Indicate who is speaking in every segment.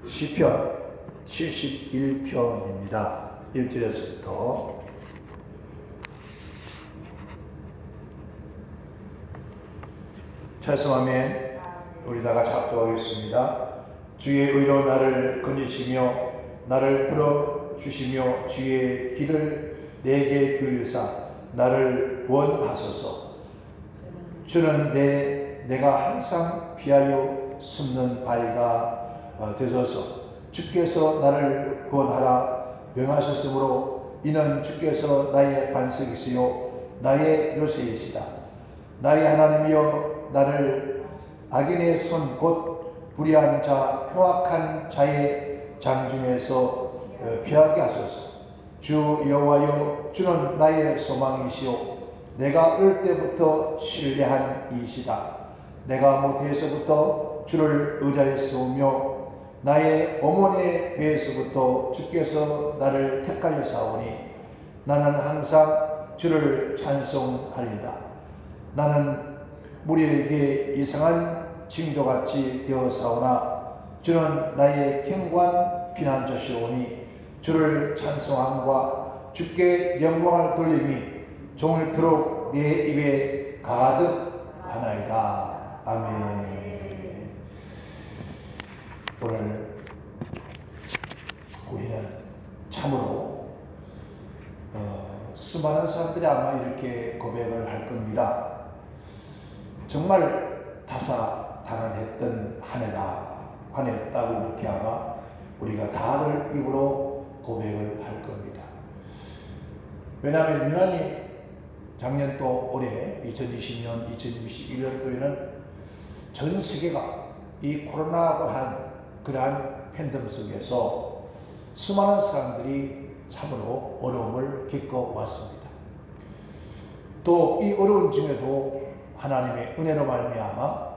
Speaker 1: 시편 71편입니다. 1절에서부터 찬송하면 우리 다 같이 합독하겠습니다. 주의 의로 나를 건지시며 나를 풀어주시며 주의 길을 내게 교유사 나를 구원하소서. 주는 내가 항상 피하여 숨는 바위가 되소서. 주께서 나를 구원하라 명하셨으므로 이는 주께서 나의 반석이시요 나의 요새이시다. 나의 하나님이여 나를 악인의 손 곧 불의한 자 흉악한 자의 장중에서 피하게 하소서. 주 여호와여 주는 나의 소망이시요 내가 어릴 때부터 신뢰한 이시다. 내가 모태에서부터 주를 의자에 세우며 나의 어머니의 배에서부터 주께서 나를 택하였사오니 나는 항상 주를 찬송하리이다. 나는 무리에게 이상한 징조같이 되어사오나 주는 나의 견고한 피난처시오니 주를 찬송함과 주께 영광을 돌림이 종일토록 내 입에 가득하나이다. 아멘. 오늘 우리는 참으로 수많은 사람들이 아마 이렇게 고백을 할 겁니다. 정말 다사다난했던 한 해였다고 이렇게 아마 우리가 다들 입으로 고백을 할 겁니다. 왜냐하면 유난히 작년 또 올해 2020년, 2021년도에는 전 세계가 이 코로나라고 한 그러한 팬데믹 속에서 수많은 사람들이 참으로 어려움을 겪어왔습니다. 또 이 어려운 중에도 하나님의 은혜로 말미암아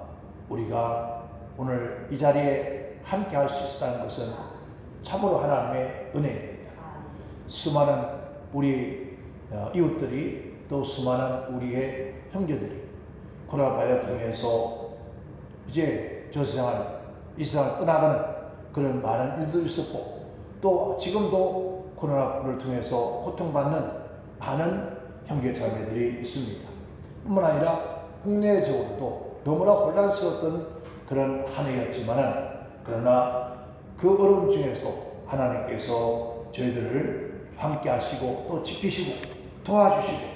Speaker 1: 우리가 오늘 이 자리에 함께 할 수 있다는 것은 참으로 하나님의 은혜입니다. 수많은 우리 이웃들이 또 수많은 우리의 형제들이 코로나 바이러스 통해서 이제 저 세상을 이 세상을 떠나가는 그런 많은 일도 있었고 또 지금도 코로나를 통해서 고통받는 많은 형제 자매들이 있습니다. 뿐만 아니라 국내적으로도 너무나 혼란스러웠던 그런 한 해였지만은 그러나 그 어려움 중에서도 하나님께서 저희들을 함께 하시고 또 지키시고 도와주시고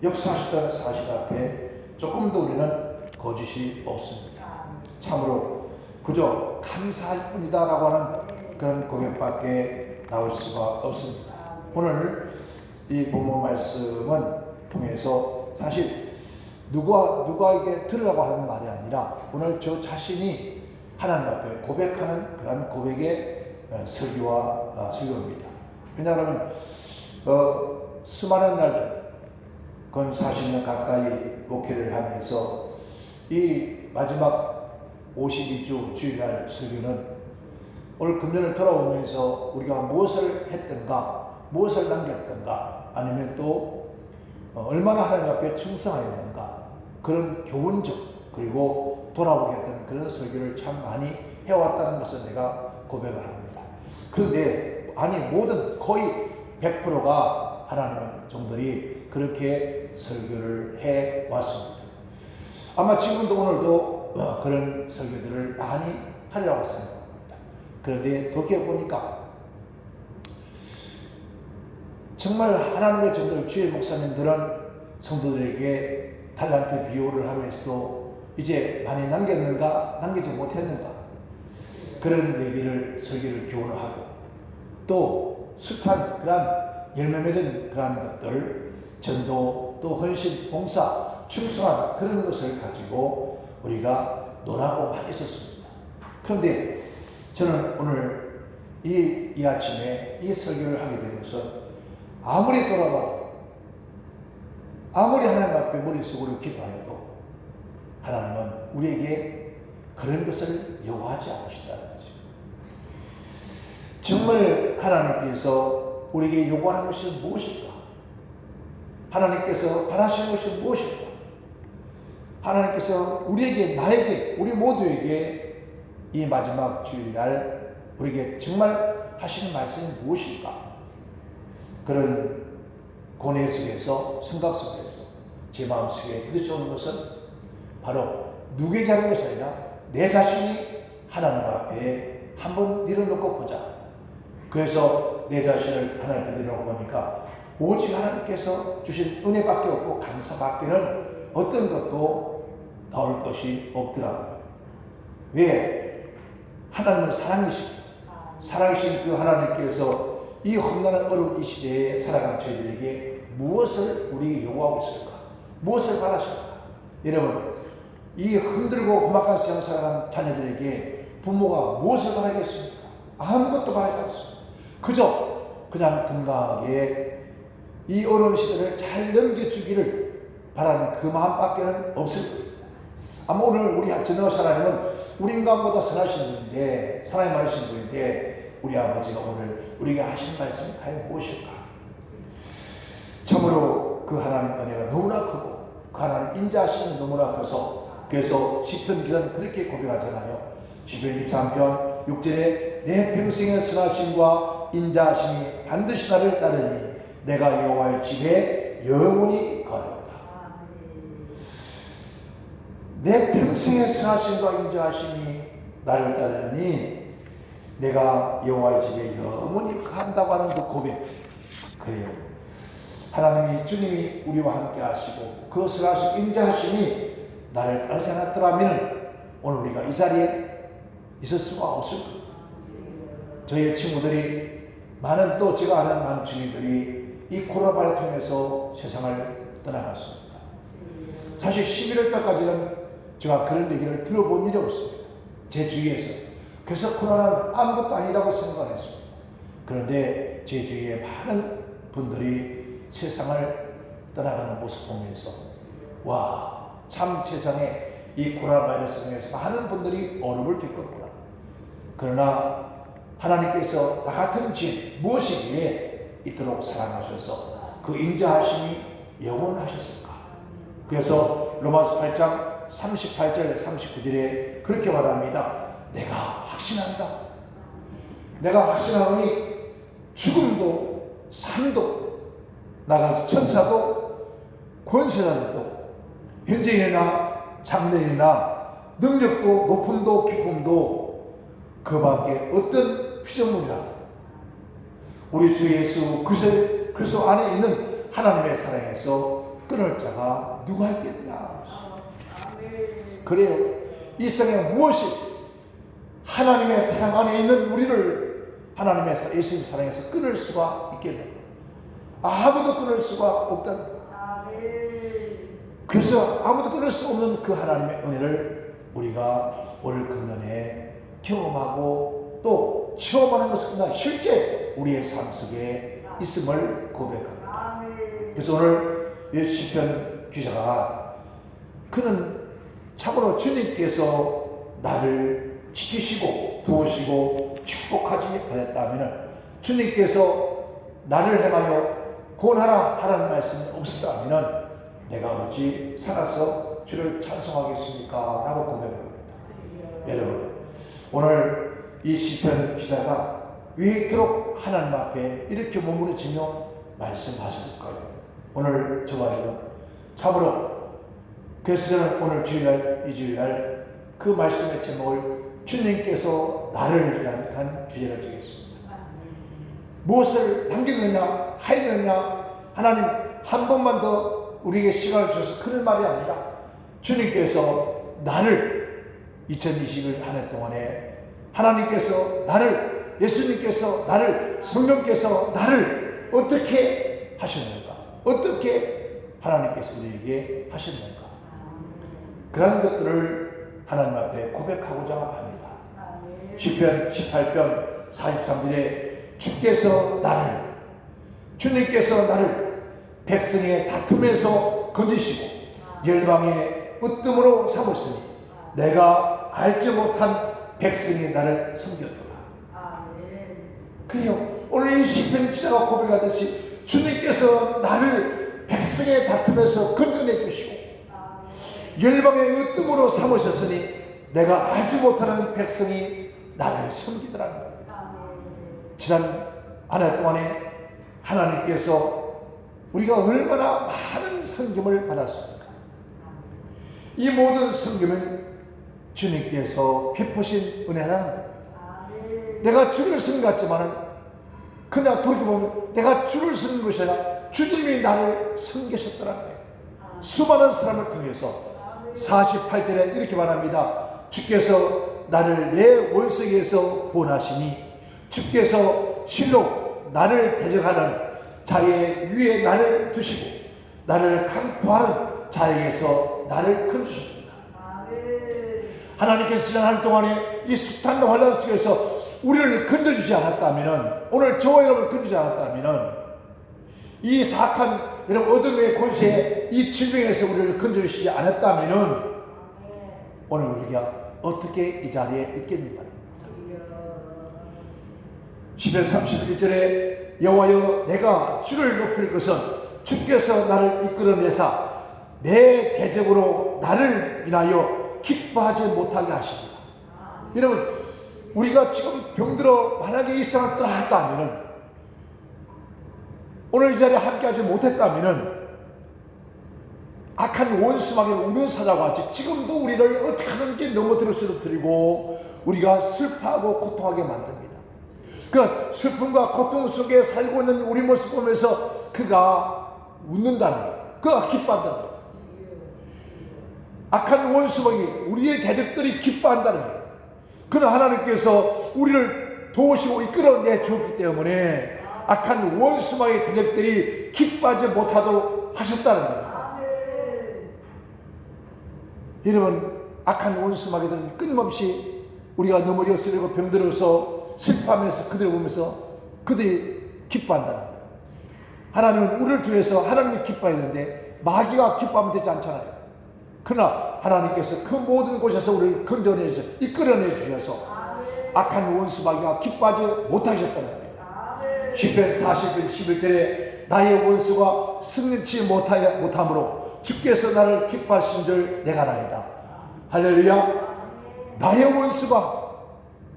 Speaker 1: 역사하셨다는 사실 앞에 조금도 우리는 거짓이 없습니다. 참으로 그저 감사할 뿐이다 라고 하는 그런 고백밖에 나올 수가 없습니다. 오늘 이 본문 말씀은 통해서 사실 누구에게 들으라고 하는 말이 아니라 오늘 저 자신이 하나님 앞에 고백하는 그런 고백의 설교입니다. 왜냐하면 수많은 날들 건 40년 가까이 목회를 하면서 이 마지막 52주 주일날 설교는 오늘 금년을 돌아오면서 우리가 무엇을 했던가, 무엇을 남겼던가, 아니면 또 얼마나 하나님 앞에 충성하였는가 그런 교훈적 그리고 돌아보게 했던 그런 설교를 참 많이 해왔다는 것을 내가 고백을 합니다. 그런데 모든 거의 100%가 하나님의 종들이 그렇게 설교를 해왔습니다. 아마 지금도 오늘도 그런 설교들을 많이 하리라고 생각합니다. 그런데 돌이켜보니까 정말 하나님의 종들 주의 목사님들은 성도들에게 달란트 비유를 하면서도 이제 많이 남겼는가 남기지 못했는가 그런 얘기를 설교를 교훈을 하고 또 숱한 그런 열매 맺은 그런 것들 전도 또 헌신 봉사 충성한 그런 것을 가지고 우리가 논하고 있었습니다. 그런데 저는 오늘 이 아침에 이 설교를 하게 된 것은 아무리 돌아봐도 아무리 하나님 앞에 머릿속으로 기도하여도 하나님은 우리에게 그런 것을 요구하지 않으시다는 거죠. 정말 하나님께서 우리에게 요구하는 것이 무엇일까? 하나님께서 바라시는 것이 무엇일까? 하나님께서 우리에게 나에게 우리 모두에게 이 마지막 주일날 우리에게 정말 하시는 말씀이 무엇일까? 그런 고뇌 속에서, 생각 속에서 제 마음속에 부딪혀오는 것은 바로 누구에게 하는 것이 아니라 내 자신이 하나님 앞에 한번 내려놓고 보자. 그래서 내 자신을 하나님 앞에 내려놓고 보니까 오직 하나님께서 주신 은혜밖에 없고 감사밖에는 어떤 것도 나올 것이 없더라고요. 왜? 하나님은 사랑이십니다. 사랑이신 그 하나님께서 이 험난한 어려운 이 시대에 살아가는 저희들에게 무엇을 우리에게 요구하고 있을까? 무엇을 바라실까? 여러분, 이 흔들고 험악한 세상 살아가는 자녀들에게 부모가 무엇을 바라겠습니까? 아무것도 바라지 않습니다. 그냥 건강하게 이 어려운 시대를 잘 넘겨주기를 바라는 그 마음밖에는 없을 겁니다. 아마 오늘 우리 전능하신 하나님은 우리 인간보다 선하신 분인데, 사랑이 많으신 분인데, 우리 아버지가 오늘 우리에게 하신 말씀이 과연 무엇일까? 참으로 그 하나님 은혜가 너무나 크고 그 하나님 인자하심이 너무나 커서, 그래서 시편 기자는 그렇게 고백하잖아요. 시편 23편 6절에 내 평생의 선하심과 인자하심이 반드시 나를 따르니 내가 여호와의 집에 영원히 거하리로다. 내 평생의 선하심과 인자하심이 나를 따르니 내가 여호와의 집에 영원히 거한다고 하는 그 고백. 그래요. 하나님이, 주님이 우리와 함께 하시고 그 선하심, 인자하심이 나를 따르지 않았더라면 오늘 우리가 이 자리에 있을 수가 없을 겁니다. 저희의 친구들이, 많은 또 제가 아는 많은 주민들이 이 코로나를 통해서 세상을 떠나갔습니다. 사실 11월 달까지는 제가 그런 얘기를 들어본 일이 없습니다. 제 주위에서. 그래서 코로나는 아무것도 아니라고 생각했습니다. 그런데 제 주위에 많은 분들이 세상을 떠나가는 모습 보면서, 와, 참 세상에 이 코로나 바이러스로 인해서 많은 분들이 어려움을 겪었구나. 그러나 하나님께서 나 같은 죄 무엇이기에 이토록 사랑하셔서 그 인자하심이 영원하셨을까? 그래서 로마서 8장 38절 39절에 그렇게 말합니다. 내가 확신한다. 내가 확신하노니 죽음도 삶도 나가서 천사도 권세자들도 현재이나 장래이나 능력도 높음도 기쁨도 그 밖에 어떤 피조물이라도 우리 주 예수 그리스도 안에 있는 하나님의 사랑에서 끊을 자가 누가 있겠냐. 그래요. 이 세상에 무엇이 하나님의 사랑 안에 있는 우리를 하나님의 예수님 사랑에서 끊을 수가 있겠냐. 아무도 끊을 수가 없다는 거예요. 그래서 아무도 끊을 수 없는 그 하나님의 은혜를 우리가 오늘 금년에 경험하고 또 체험하는 것은 그냥 실제 우리의 삶 속에 있음을 고백합니다. 그래서 오늘 이 시편 기자가, 그는 참으로 주님께서 나를 지키시고 도우시고 축복하지 않았다면, 주님께서 나를 향하여 권하라 하라는 말씀이 없었다면 내가 어찌 살아서 주를 찬송하겠습니까? 라고 고백합니다. 여러분, 오늘 이 시편 기자가 왜 이토록 하나님 앞에 이렇게 머무르지며 말씀하셨을까요? 오늘 저와 여러분, 참으로, 그래서 저는 오늘 주일날, 이 주일날 그 말씀의 제목을 주님께서 나를 위한 주제를 정했습니다. 무엇을 남기느냐 하였느냐, 하나님 한 번만 더 우리에게 시간을 주셔서 그런 말이 아니라 주님께서 나를 2021 한 해 동안에 하나님께서 나를, 예수님께서 나를, 성령께서 나를 어떻게 하셨는가, 어떻게 하나님께서 우리에게 하셨는가, 그런 것들을 하나님 앞에 고백하고자 합니다. 시편 18편 43절에 주께서 나를, 주님께서 나를 백성의 다툼에서 건지시고 열방의 으뜸으로 삼으시니 내가 알지 못한 백성이 나를 섬겼도다. 그래요. 오늘 이 시편 기자가 고백하듯이 주님께서 나를 백성의 다툼에서 건져내 주시고 열방의 으뜸으로 삼으셨으니 내가 알지 못하는 백성이 나를 섬기더라는 겁니다. 지난 한 해 동안에 하나님께서 우리가 얼마나 많은 성김을 받았습니까? 이 모든 성김은 주님께서 베푸신 은혜라는 겁니다. 내가 주를 섬겼지만은 그냥 돌이켜보면 내가 주를 섬긴 것이 아니라 주님이 나를 섬기셨더라는 거예요. 수많은 사람을 통해서 48절에 이렇게 말합니다. 주께서 나를 내 원수에게서 구원하시니 주께서 실로 나를 대적하는 자의 위에 나를 두시고 나를 강포하는 자에게서 나를 건지십니다. 하나님께서 지난 한 해 동안에 이 숱한 환난 속에서 우리를 건져주지 않았다면, 오늘 저와 여러분을 건져주지 않았다면, 이 사악한 여러분 어둠의 권세에 이 질병에서 우리를 건져주시지 않았다면 오늘 우리가 어떻게 이 자리에 있겠는가. 시편 31절에 여호와여 내가 주를 높일 것은 주께서 나를 이끌어내사 내 대적으로 나를 인하여 기뻐하지 못하게 하십니다. 여러분 우리가 지금 병들어 만약에 이 세상을 떠났다면, 오늘 이 자리에 함께하지 못했다면 악한 원수막에 우는 사자와 같이 지금도 우리를 어떻게 하는지 넘어뜨려 쓰러뜨리고 우리가 슬퍼하고 고통하게 만듭니다. 그 슬픔과 고통 속에 살고 있는 우리 모습 보면서 그가 웃는다는 거예요. 그가 기뻐한다는 거예요. 악한 원수막이 우리의 대적들이 기뻐한다는 거예요. 그러나 하나님께서 우리를 도우시고 이끌어내 주었기 때문에 악한 원수막의 대적들이 기뻐하지 못하도록 하셨다는 겁니다. 여러분 악한 원수막이들은 끊임없이 우리가 넘어져 쓰려고 병들어서 슬퍼하면서 그들을 보면서 그들이 기뻐한다는 거예요. 하나님은 우리를 통해서 하나님이 기뻐해야 되는데 마귀가 기뻐하면 되지 않잖아요. 그러나 하나님께서 그 모든 곳에서 우리를 건져내 주셔서 이끌어내 주셔서 악한 원수마귀가 기뻐하지 못하셨다는 겁니다. 시편 40편 11절에 나의 원수가 승리치 못함으로 주께서 나를 기뻐하신 줄 내가 나이다. 할렐루야. 나의 원수가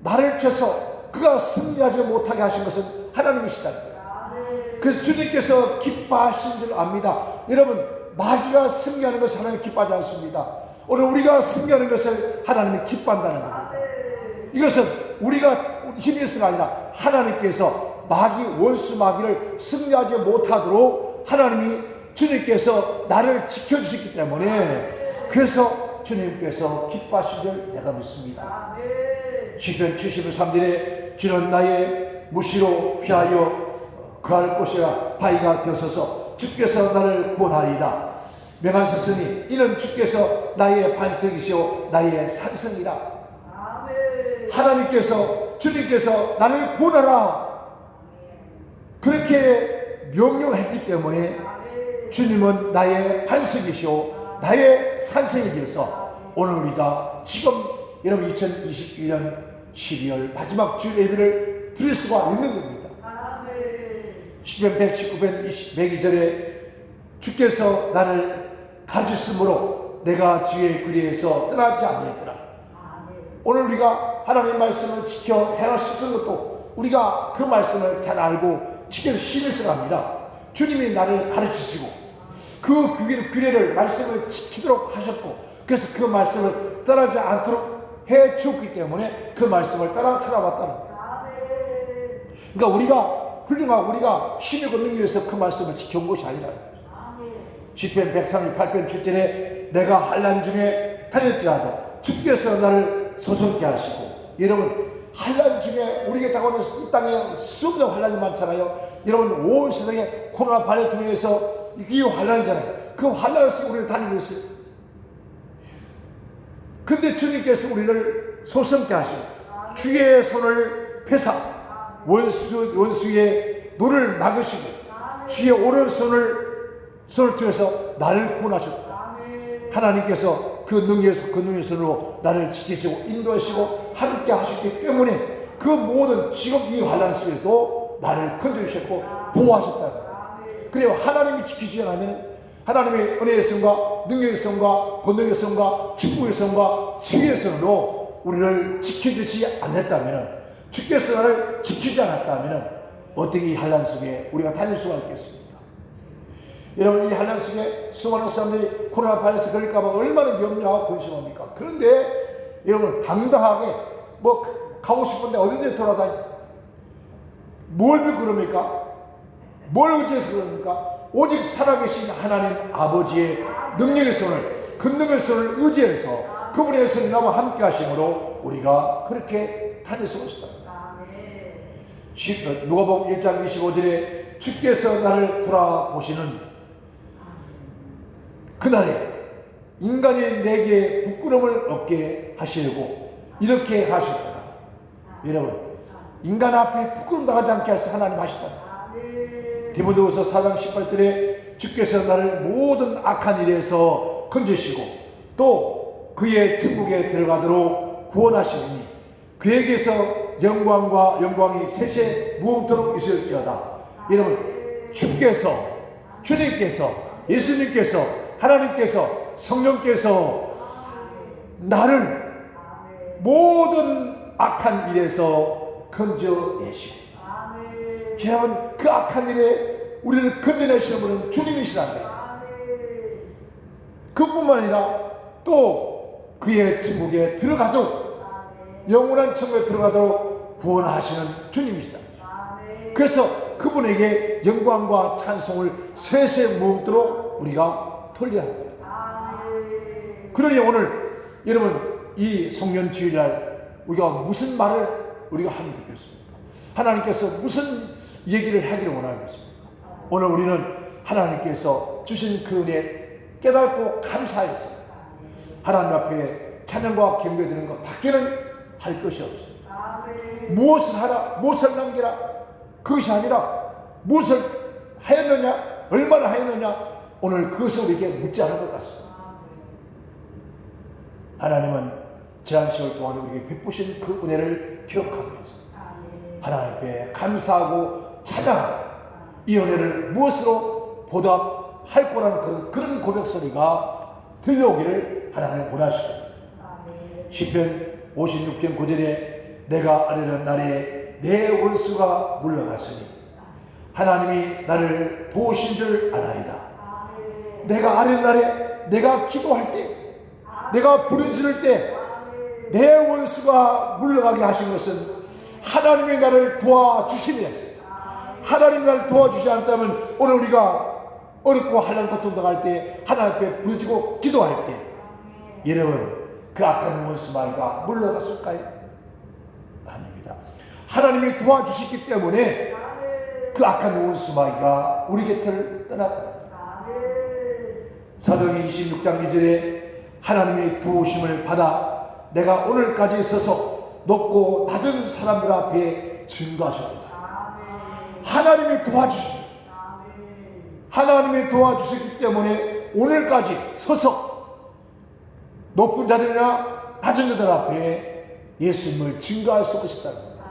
Speaker 1: 나를 쳐서 그가 승리하지 못하게 하신 것은 하나님이시다. 그래서 주님께서 기뻐하신 줄 압니다. 여러분 마귀가 승리하는 것을 하나님 기뻐하지 않습니다. 오늘 우리가 승리하는 것을 하나님이 기뻐한다는 겁니다. 이것은 우리가 힘이 있어가 아니라 하나님께서 원수 마귀를 승리하지 못하도록 하나님이 주님께서 나를 지켜주셨기 때문에 그래서 주님께서 기뻐하신 줄 내가 믿습니다. 시편 73절에 주는 나의 무시로 피하여 거할 곳이라 바위가 되어서서 주께서 나를 구원하리이다. 명하셨으니 이는 주께서 나의 반석이시오 나의 산성이라. 하나님께서 주님께서 나를 구원하라 그렇게 명령했기 때문에 주님은 나의 반석이시오 나의 산성이 되어서 오늘 우리가 지금 여러분 2021년 12월 마지막 주 예배를 드릴 수가 있는 겁니다. 시편 119편 102절에 주께서 나를 가르치심으로 내가 주의 그리에서 떠나지 아니했더라. 오늘 우리가 하나님의 말씀을 지켜 행할 수 있는 것도 우리가 그 말씀을 잘 알고 지켜서 힘을 써갑니다. 주님이 나를 가르치시고 그 규례를 말씀을 지키도록 하셨고 그래서 그 말씀을 떠나지 않도록 해 주었기 때문에 그 말씀을 따라 살아왔다는 거예요. 그러니까 우리가 훌륭하고 우리가 힘을 걷는 위해서 그 말씀을 지켜온 것이 아니라 시편 138편 7절에 내가 환난 중에 다녔지라도 주께서 나를 소송케 하시고 여러분 환난 중에 우리에게 다가오는 이 땅에 수없는 환난이 많잖아요. 여러분 온 세상에 코로나 바이러스 통해서 이 환난이잖아요. 그 환난을 쓰고 우리를 다니고 있어요. 그런데 주님께서 우리를 소송케 하시고 주의 손을 펴사 원수의 노를 막으시고 주의 오른손을 통해서 나를 구원하셨다. 하나님께서 그 능력의 손으로 나를 지키시고 인도하시고 함께 하셨기 때문에 그 모든 지금 이 환난 속에서도 나를 건져주셨고 보호하셨다. 그래요. 하나님이 지키지 않으면 하나님의 은혜의 손과 능력의 손과 권능의 손과 축복의 손과 지혜의 손으로 우리를 지켜주지 않았다면 주께서 나를 지키지 않았다면 어떻게 이 한란 속에 우리가 다닐 수가 있겠습니까? 여러분, 이 한란 속에 수많은 사람들이 코로나 바이러스 걸릴까봐 얼마나 염려하고 근심합니까? 그런데 여러분, 당당하게 뭐 가고 싶은데 어디든지 돌아다니. 뭘 믿고 그럽니까? 뭘 의지해서 그럽니까? 오직 살아계신 하나님 아버지의 능력의 손을, 권능의 손을 의지해서 그분의 손이 나와 함께 하심으로 우리가 그렇게 다닐 수가 있다. 누가복음 1장 25절에 주께서 나를 돌아보시는 그날에 인간이 내게 부끄러움을 얻게 하시려고 이렇게 하셨다. 여러분, 인간 앞에 부끄러움 당하지 않게 하셔서 하나님 하시다. 디모데후서 4장 18절에 주께서 나를 모든 악한 일에서 건지시고 또 그의 천국에 들어가도록 구원하시니 그에게서 영광과 영광이 세세 무궁토록 있을지어다. 여러분, 주께서, 주님께서, 예수님께서, 하나님께서, 성령께서 나를 모든 악한 일에서 건져내시고, 여러분, 그 악한 일에 우리를 건져내시는 분은 주님이시란다. 그뿐만 아니라 또 그의 천국에 들어가도록, 영원한 천국에 들어가도록 구원하시는 주님이시다. 그래서 그분에게 영광과 찬송을 세세 무없도록 우리가 돌려야 합니다. 그러니 오늘 여러분, 이 송년 주일날 우리가 무슨 말을 우리가 하면 좋겠습니까? 하나님께서 무슨 얘기를 하기를 원하겠습니까? 오늘 우리는 하나님께서 주신 그 은혜 깨닫고 감사해서 하나님 앞에 찬양과 경배드리는 것 밖에는 할 것이 없습니다. 무엇을 하라, 무엇을 남기라, 그것이 아니라 무엇을 하였느냐, 얼마나 하였느냐, 오늘 그것을 우리에게 묻지 않은 것 같습니다. 하나님은 지난 시월 동안 우리에게 베푸신 그 은혜를 기억하면서 하나님 앞에 감사하고 찬양하고 이 은혜를 무엇으로 보답할 거라는 그런 고백 소리가 들려오기를 하나님 원하실 겁니다. 시편 56편 9절에 내가 아뢰는 날에 내 원수가 물러갔으니 하나님이 나를 도우신 줄 아나이다. 내가 아뢰는 날에, 내가 기도할 때, 내가 부르짖을 때 내 원수가 물러가게 하신 것은 하나님이 나를 도와주심이었어요. 하나님이 나를 도와주지 않다면 오늘 우리가 어렵고 한란 고통 당할 때 하나님 앞에 부르짖고 기도할 때 여러분, 그 악한 원수 마귀가 물러갔을까요? 아닙니다. 하나님이 도와주셨기 때문에 그 악한 원수 마귀가 우리 곁을 떠났다. 사도행전 26장 2절에 하나님의 도우심을 받아 내가 오늘까지 서서 높고 낮은 사람들 앞에 증거하셨다. 하나님이 도와주십니다. 하나님이 도와주셨기 때문에 오늘까지 서서 높은 자들이나 낮은 자들 앞에 예수님을 증거할 수 있었다는 겁니다.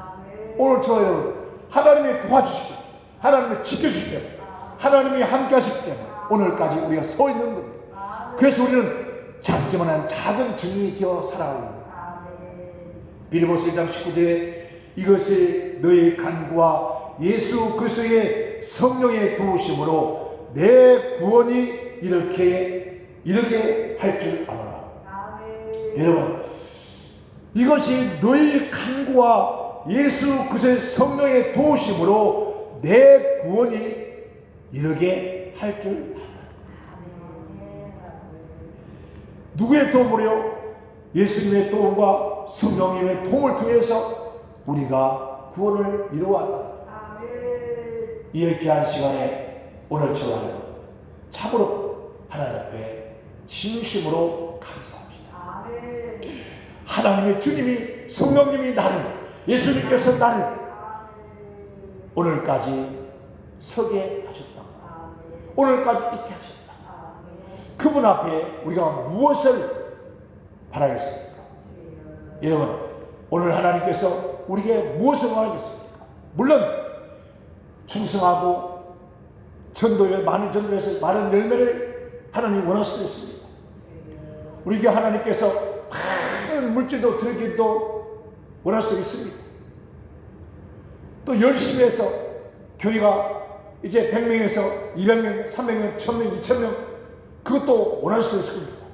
Speaker 1: 오늘 저와 여러분, 하나님이 도와주시고 하나님이 지켜주시기 때문에 하나님이 함께 하시기 때문에 오늘까지 우리가 서 있는 겁니다. 그래서 우리는 작지만한 작은 증인이 되어 살아가고 있는 빌립보서 1장 19절에 이것이 너의 간구와 예수 그리스도의 성령의 도우심으로 내 구원이 이렇게 할 줄 알아라. 여러분, 이것이 너의 간구와 예수 그리스도의 성령의 도우심으로 내 구원이 이렇게 할 줄 알아라. 누구의 도움으로요? 예수님의 도움과 성령님의 도움을 통해서 우리가 구원을 이루었다. 이 귀한 시간에 오늘 저와 참으로 하나님 앞에 진심으로 감사합니다. 하나님의 주님이, 성령님이 나를, 예수님께서 나를 오늘까지 서게 하셨다. 오늘까지 있게 하셨다. 그분 앞에 우리가 무엇을 바라겠습니까? 여러분, 오늘 하나님께서 우리에게 무엇을 원하겠습니까? 물론 충성하고 전도에 많은 전도에서 많은 열매를 하나님이 원할 수도 있습니다. 우리에게 하나님께서 많은 물질도 드리기도 원할 수도 있습니다. 또 열심히 해서 교회가 이제 100명에서 200명, 300명, 1000명, 2000명 그것도 원할 수 있을 겁니다.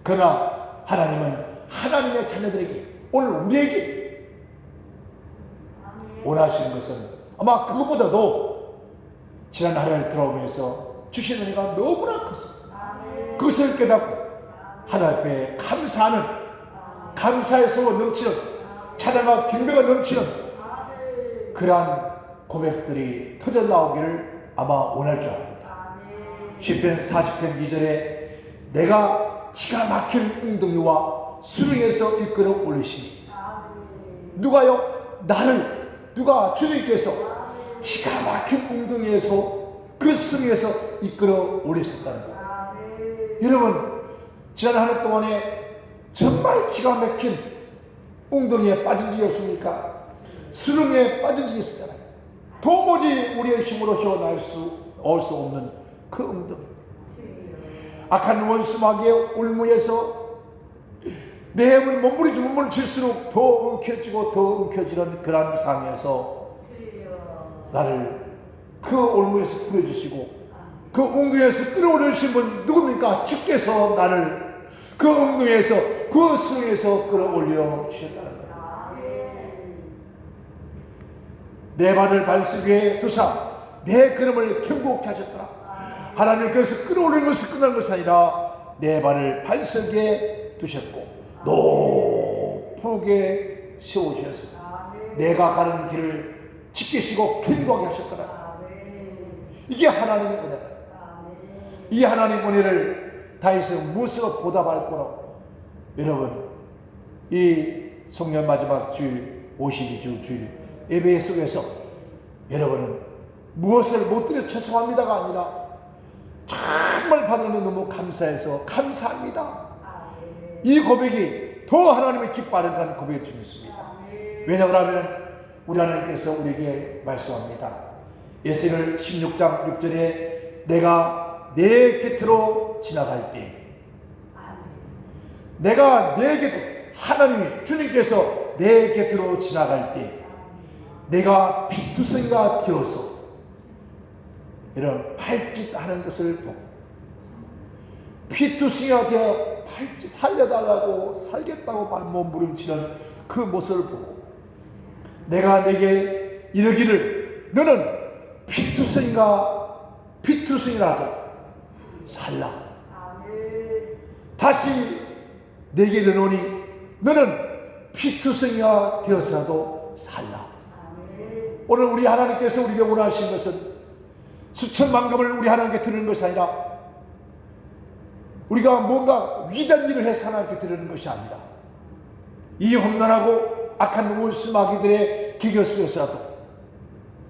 Speaker 1: 그러나 하나님은 하나님의 자녀들에게 오늘 우리에게 원하시는 것은 아마 그것보다도 지난 하루를 돌아오면서 주신 은혜가 너무나 컸습니다. 그것을 깨닫고 하나님 앞에 감사하는 감사의 소가 넘치는 찬양과 경배가 넘치는 그러한 고백들이 터져 나오기를 아마 원할 줄 압니다. 시편 40편 2절에 내가 기가 막힌 웅덩이와 수렁에서 이끌어 올리시니 누가요? 나를 누가 주님께서 기가 막힌 웅덩이에서 그 수렁에서 이끌어 올리셨다는 거예요. 여러분 지난 한 해 동안에 정말 기가 막힌 웅덩이에 빠진 적이 없습니까? 수렁에 빠진 적이 있었잖아요. 도무지 우리의 힘으로 헤어날 수 없는 그 웅덩이. 악한 원수 마귀의 울무에서 내 힘을 몸부림칠수록 더 움켜쥐고 더 움켜쥐는 그런 상황에서 나를 그 올무에서 풀어주시고 그 웅덩이에서 끌어올리신 분 누굽니까? 주께서 나를 그 웅덩이에서 그 수렁에서 끌어올려 주셨다는 겁니다. 내 발을 발석에 두사 내 걸음을 견고케 하셨더라. 하나님께서 끌어올리는 것이 끝난 것이 아니라 내 발을 발석에 두셨고 높게 세우셨습니다. 내가 가는 길을 지키시고 견고하게 하셨더라. 이게 하나님의 은혜다. 이 하나님의 은혜를 다해서 무엇으로 보답할 거라고. 여러분 이 송년 마지막 주일 52주 주일 예배 속에서 여러분은 무엇을 못 드려 죄송합니다가 아니라 정말 하나님 너무 감사해서 감사합니다. 이 고백이 더 하나님의 기뻐하는 고백이 좀 있습니다. 왜냐하면 우리 하나님께서 우리에게 말씀합니다. 에스겔 16장 6절에 내가 내 곁으로 지나갈 때 내가 내 곁으로 하나님이 주님께서 내 곁으로 지나갈 때 내가 피투성이가 되어서 이런 팔짓하는 것을 보고 피투성이가 되어 팔짓 살려달라고 살겠다고 몸부림치는 그 모습을 보고 내가 내게 이르기를 너는 피투성이라도 살라. 다시 내게 이르노니 너는 피투성이가 되어서라도 살라. 오늘 우리 하나님께서 우리에게 원하신 것은 수천만금을 우리 하나님께 드리는 것이 아니라 우리가 뭔가 위대한 일을 해서 하나님께 드리는 것이 아니라 이 험난하고 악한 원수 마귀들의 기교 속에서라도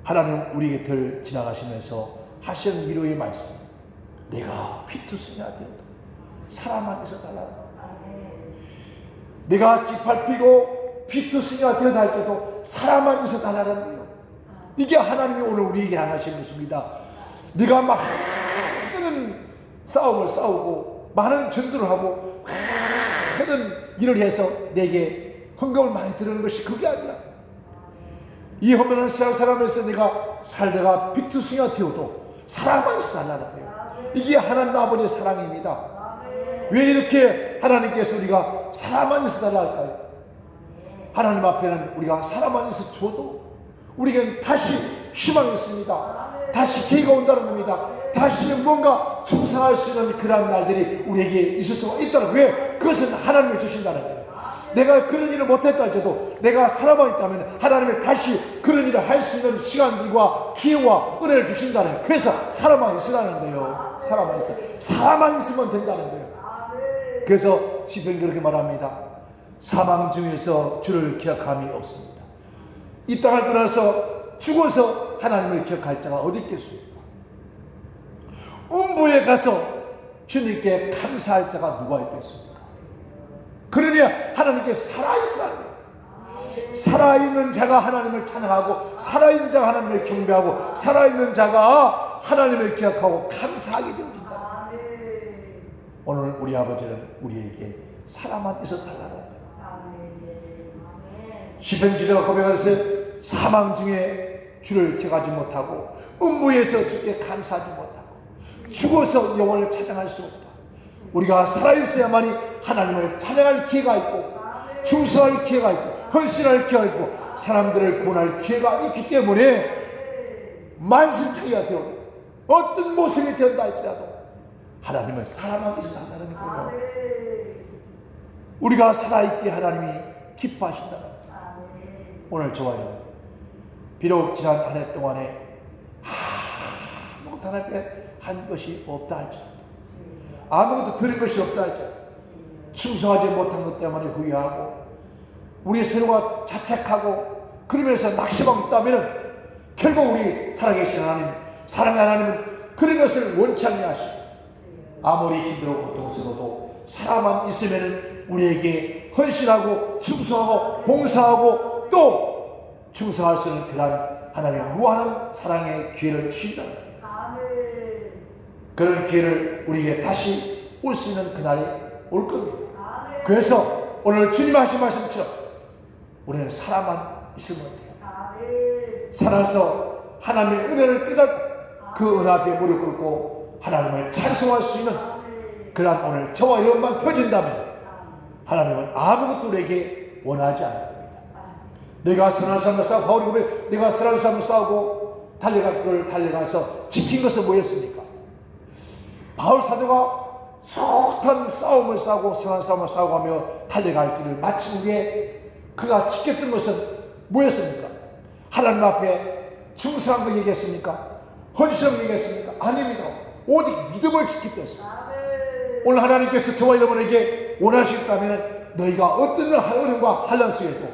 Speaker 1: 하나님 우리 곁을 지나가시면서 하시는 위로의 말씀 내가 피투성이가 되어도 사람만 있어 달라고 내가 짓밟히고 피투성이가 되어다 할때도 사람만 있어 달라는 거예요. 이게 하나님이 오늘 우리에게 하시는 것입니다. 네가 많은 싸움을 싸우고 많은 전도를 하고 많은 일을 해서 내게 헌금을 많이 드리는 것이 그게 아니라 이 험난한 세상 살아면서 내가 살다가 피투성이가 되어도 사랑만 있어 달라는 거예요. 이게 하나님 아버지의 사랑입니다. 왜 이렇게 하나님께서 우리가 사랑만 있어 달라 할까요? 하나님 앞에는 우리가 사랑만 있어 줘도 우리에겐 다시 희망이 있습니다. 다시 기회가 온다는 겁니다. 다시 뭔가 충성할 수 있는 그런 날들이 우리에게 있을 수가 있다는 거예요. 왜? 그것은 하나님이 주신다는 거예요. 내가 그런 일을 못했다 할지라도 내가 살아만 있다면 하나님이 다시 그런 일을 할 수 있는 시간들과 기회와 은혜를 주신다는 거예요. 그래서 살아만 있으라는 거예요. 살아만 있어. 살아만 있으면 된다는 거예요. 그래서 시편이 그렇게 말합니다. 사망 중에서 주를 기억함이 없습니다. 이 땅을 떠나서 죽어서 하나님을 기억할 자가 어디 있겠습니까? 음부에 가서 주님께 감사할 자가 누가 있겠습니까? 그러니 하나님께 살아있어야 살아있는 자가 하나님을 찬양하고 살아있는 자가 하나님을 경배하고 살아있는 자가 하나님을 기억하고 감사하게 되어진다. 오늘 우리 아버지는 우리에게 사랑만 있어 달라는 거예요. 시편 기자가 고백하듯이 사망 중에 주를 기억하지 못하고 음부에서 주께 감사하지 못하고 죽어서 영원을 찬양할 수 없다. 우리가 살아있어야만이 하나님을 찬양할 기회가 있고 충성할 기회가 있고 헌신할 기회가 있고 사람들을 구원할 기회가 있기 때문에 만신창이가 되어도 어떤 모습이 되었다 할지라도 하나님을 사랑하기 시작한다는 거예요. 우리가 살아있기에 하나님이 기뻐하신다는 거예요. 오늘 저와 여러분, 비록 지난 한 해 동안에 아무것도 하나님께 한 것이 없다 할지라도, 아무것도 들은 것이 없다 할지라도, 충성하지 못한 것 때문에 후회하고 우리의 세로가 자책하고 그러면서 낙심하고 있다면 결국 우리 살아계신 하나님, 사랑의 하나님은 그런 것을 원치 않게 하시고 아무리 힘들고 고통스러워도 살아만 있으면 우리에게 헌신하고 충성하고 봉사하고 또 충성할 수 있는 그런 하나님의 무한한 사랑의 기회를 주신다는 겁니다. 그런 기회를 우리에게 다시 올 수 있는 그날이 올 겁니다. 그래서 오늘 주님 하신 말씀처럼 우리는 살아만 있으면 돼요. 살아서 하나님의 은혜를 깨닫고 그 은혜 앞에 무릎 꿇고 하나님을 찬송할 수 있는 그런 오늘 저와 여러분만 터진다면 하나님은 아무것도 우리에게 원하지 않을 겁니다. 내가 선한 삶을 싸우고, 바울이 보면 내가 선한 삶을 싸우고 달려갈 걸 달려가서 지킨 것은 뭐였습니까? 바울 사도가 숱한 싸움을 싸우고 선한 싸움을 싸우고 하며 달려갈 길을 마친 후에 그가 지켰던 것은 뭐였습니까? 하나님 앞에 충성한 거 얘기했습니까? 헌신한 거 얘기했습니까? 아닙니다. 오직 믿음을 지켰습니다. 오늘 하나님께서 저와 여러분에게 원하시겠다면 너희가 어떤 어려움과 환난 속에도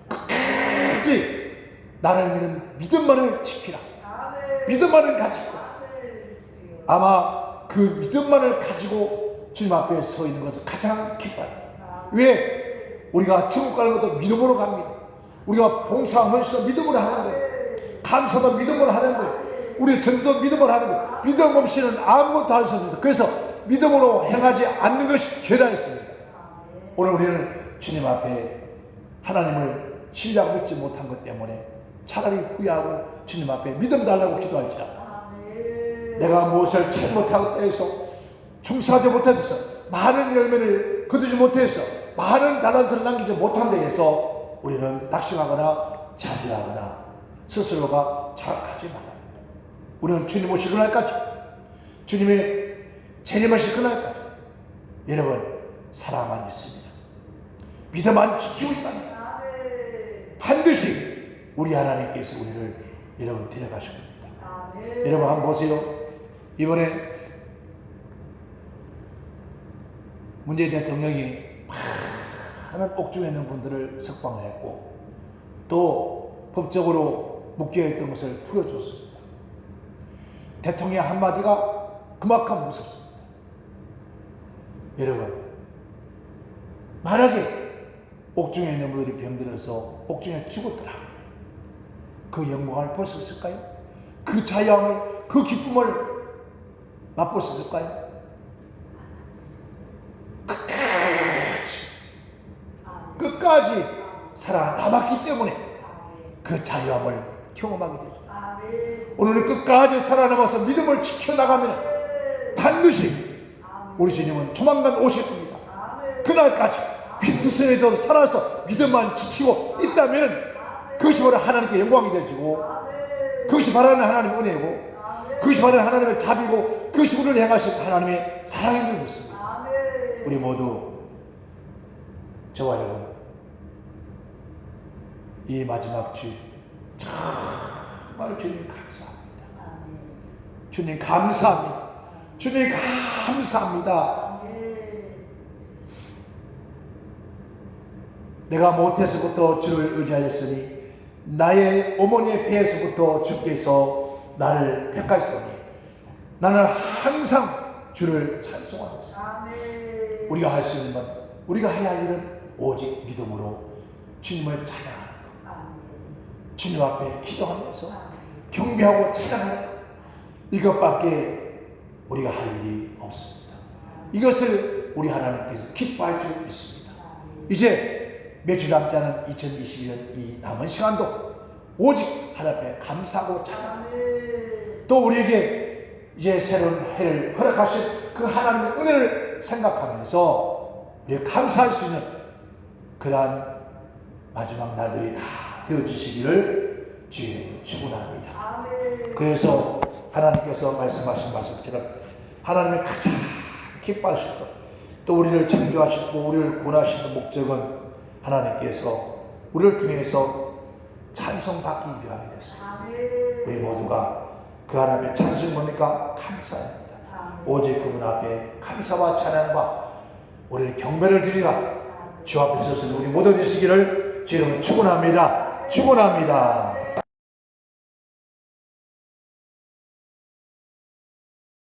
Speaker 1: 끝까지 나를 믿는 믿음만을 지키라. 믿음만을 가지고 아마 그 믿음만을 가지고 주님 앞에 서 있는 것을 가장 기뻐합니다. 왜? 우리가 천국 가는 것도 믿음으로 갑니다. 우리가 봉사 헌신도 믿음으로 하는데, 감사도 믿음으로 하는데, 우리 전도도 믿음으로 하는데, 믿음 없이는 아무것도 할 수 없습니다. 그래서 믿음으로 행하지 않는 것이 죄라 했습니다. 오늘 우리는 주님 앞에 하나님을 신뢰하고 믿지 못한 것 때문에 차라리 후회하고 주님 앞에 믿음 달라고 기도할지라도 내가 무엇을 잘못하고 때에서 충성하지 못해서 많은 열매를 거두지 못해서 많은 달란트를 남기지 못한 데에서 우리는 낙심하거나 자질하거나 스스로가 자각하지 말아야 합니다. 우리는 주님 오실 그날까지, 주님의 재림하실 그날까지 여러분 살아만 있습니다. 믿음만 지키고 있다면 반드시 우리 하나님께서 우리를 여러분 데려가실 겁니다. 여러분 한번 보세요. 이번에 문재인 대통령이 많은 옥중에 있는 분들을 석방을 했고 또 법적으로 묶여있던 것을 풀어줬습니다. 대통령의 한마디가 그만큼 무섭습니다. 여러분, 만약에 옥중에 있는 분들이 병들어서 옥중에 죽었더라, 그 영광을 볼 수 있을까요? 그 자유함을, 그 기쁨을 맛볼 수 있을까요? 끝까지 살아남았기 때문에 그 자유함을 경험하게 되죠. 오늘은 끝까지 살아남아서 믿음을 지켜나가면 반드시 우리 주님은 조만간 오실 겁니다. 그날까지 피투성에도 살아서 믿음만 지키고 있다면 그것이 바로 하나님께 영광이 되지고, 그것이 바라는 하나님의 은혜고, 그것이 바라는 하나님의 자비고, 그것이 우리를 향하신 하나님의 사랑인 줄 믿습니다. 우리 모두 저와 여러분 이 마지막 주 정말 주님 감사합니다. 주님 감사합니다. 주님 감사합니다. 내가 못해서부터 주를 의지하였으니 나의 어머니의 배에서부터 주께서 나를 택하셨으니 나는 항상 주를 찬송하겠습니다. 우리가 할 수 있는 건, 우리가 해야 할 일은 오직 믿음으로 주님을 찬양하는 것, 주님 앞에 기도하면서 경배하고 찬양하는 것, 이것밖에 우리가 할 일이 없습니다. 이것을 우리 하나님께서 기뻐할 줄 믿습니다. 이제 며칠 남지 않은 2021년 이 남은 시간도 오직 하나님 앞에 감사하고 찬양하고 또 우리에게 이제 새로운 해를 허락하신 그 하나님의 은혜를 생각하면서 우리가 감사할 수 있는 그러한 마지막 날들이 다 되어지시기를 주의 축원합니다. 그래서 하나님께서 말씀하신 말씀처럼 하나님의 가장 기뻐하시고 또 우리를 창조하시고 우리를 구원하시는 목적은 하나님께서 우리를 통해서 찬송받기 위함이었습니다. 우리 모두가 그 하나님의 찬송이 뭡니까? 감사합니다. 오직 그분 앞에 감사와 찬양과 우리의 경배를 드리라 주 앞에 서서 우리 모두 되시기를 주님은 축원합니다. 축원합니다.